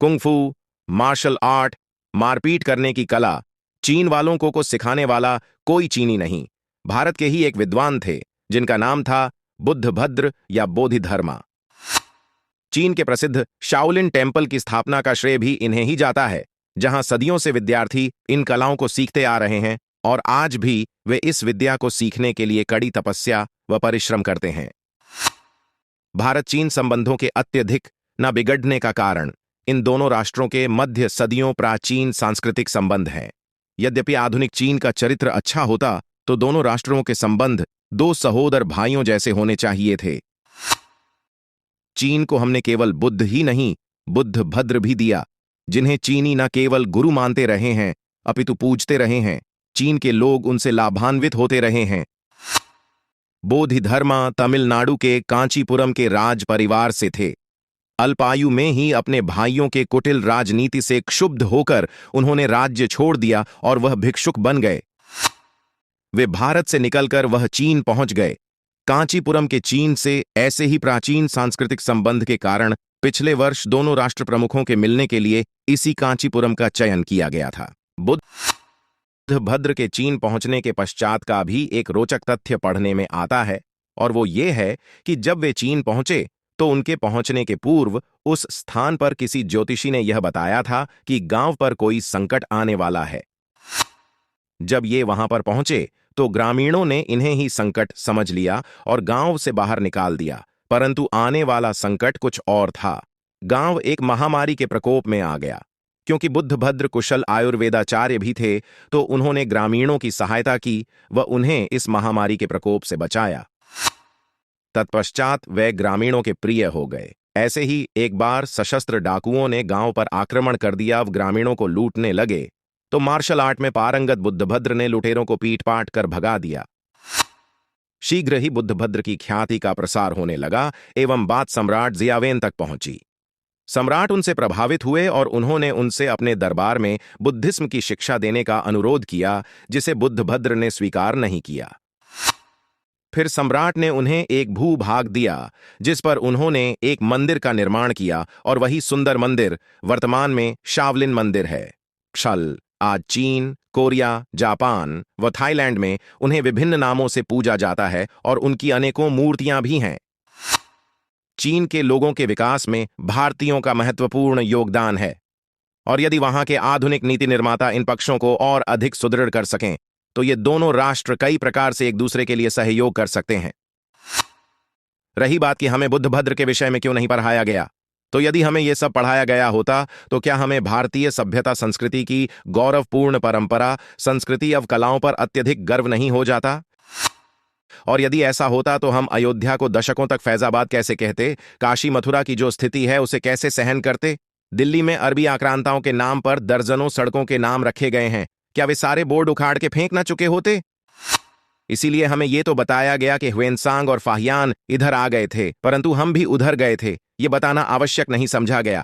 Kung fu, martial art, मारपीट करने की कला चीन वालों को सिखाने वाला कोई चीनी नहीं, भारत के ही एक विद्वान थे जिनका नाम था बुद्धभद्र या बोधिधर्मा। चीन के प्रसिद्ध शाओलिन टेम्पल की स्थापना का श्रेय भी इन्हें ही जाता है, जहां सदियों से विद्यार्थी इन कलाओं को सीखते आ रहे हैं और आज भी वे इस विद्या को सीखने के लिए कड़ी तपस्या व परिश्रम करते हैं। भारत चीन संबंधों के अत्यधिक न बिगड़ने का कारण इन दोनों राष्ट्रों के मध्य सदियों प्राचीन सांस्कृतिक संबंध हैं। यद्यपि आधुनिक चीन का चरित्र अच्छा होता तो दोनों राष्ट्रों के संबंध दो सहोदर भाइयों जैसे होने चाहिए थे। चीन को हमने केवल बुद्ध ही नहीं, बुद्धभद्र भी दिया, जिन्हें चीनी न केवल गुरु मानते रहे हैं अपितु पूजते रहे हैं। चीन के लोग उनसे लाभान्वित होते रहे हैं। बोधिधर्मा तमिलनाडु के कांचीपुरम के राज परिवार से थे। अल्पायु में ही अपने भाइयों के कुटिल राजनीति से क्षुब्ध होकर उन्होंने राज्य छोड़ दिया और वह भिक्षुक बन गए। वे भारत से निकलकर वह चीन पहुंच गए। कांचीपुरम के चीन से ऐसे ही प्राचीन सांस्कृतिक संबंध के कारण पिछले वर्ष दोनों राष्ट्र प्रमुखों के मिलने के लिए इसी कांचीपुरम का चयन किया गया था। बुद्धभद्र के चीन पहुंचने के पश्चात का भी एक रोचक तथ्य पढ़ने में आता है, और वो ये है कि जब वे चीन पहुंचे तो उनके पहुंचने के पूर्व उस स्थान पर किसी ज्योतिषी ने यह बताया था कि गांव पर कोई संकट आने वाला है। जब ये वहां पर पहुंचे तो ग्रामीणों ने इन्हें ही संकट समझ लिया और गांव से बाहर निकाल दिया, परंतु आने वाला संकट कुछ और था। गांव एक महामारी के प्रकोप में आ गया। क्योंकि बुद्धभद्र कुशल आयुर्वेदाचार्य भी थे तो उन्होंने ग्रामीणों की सहायता की व उन्हें इस महामारी के प्रकोप से बचाया। तत्पश्चात वे ग्रामीणों के प्रिय हो गए। ऐसे ही एक बार सशस्त्र डाकुओं ने गांव पर आक्रमण कर दिया। अब ग्रामीणों को लूटने लगे तो मार्शल आर्ट में पारंगत बुद्धभद्र ने लुटेरों को पीट-पाट कर भगा दिया। शीघ्र ही बुद्धभद्र की ख्याति का प्रसार होने लगा एवं बात सम्राट जियावेन तक पहुंची। सम्राट उनसे प्रभावित हुए और उन्होंने उनसे अपने दरबार में बुद्धिज्म की शिक्षा देने का अनुरोध किया, जिसे बुद्धभद्र ने स्वीकार नहीं किया। फिर सम्राट ने उन्हें एक भूभाग दिया जिस पर उन्होंने एक मंदिर का निर्माण किया और वही सुंदर मंदिर वर्तमान में शाओलिन मंदिर है। क्षल आज चीन, कोरिया, जापान व थाईलैंड में उन्हें विभिन्न नामों से पूजा जाता है और उनकी अनेकों मूर्तियां भी हैं। चीन के लोगों के विकास में भारतीयों का महत्वपूर्ण योगदान है, और यदि वहां के आधुनिक नीति निर्माता इन पक्षों को और अधिक सुदृढ़ कर सकें तो ये दोनों राष्ट्र कई प्रकार से एक दूसरे के लिए सहयोग कर सकते हैं। रही बात कि हमें बुद्धभद्र के विषय में क्यों नहीं पढ़ाया गया, तो यदि हमें यह सब पढ़ाया गया होता तो क्या हमें भारतीय सभ्यता संस्कृति की गौरवपूर्ण परंपरा, संस्कृति एवं कलाओं पर अत्यधिक गर्व नहीं हो जाता? और यदि ऐसा होता तो हम अयोध्या को दशकों तक फैजाबाद कैसे कहते, काशी मथुरा की जो स्थिति है उसे कैसे सहन करते? दिल्ली में अरबी आक्रांताओं के नाम पर दर्जनों सड़कों के नाम रखे गए हैं, क्या वे सारे बोर्ड उखाड़ के फेंक ना चुके होते? इसीलिए हमें यह तो बताया गया कि ह्वेनसांग और फाहियान इधर आ गए थे, परंतु हम भी उधर गए थे, ये बताना आवश्यक नहीं समझा गया।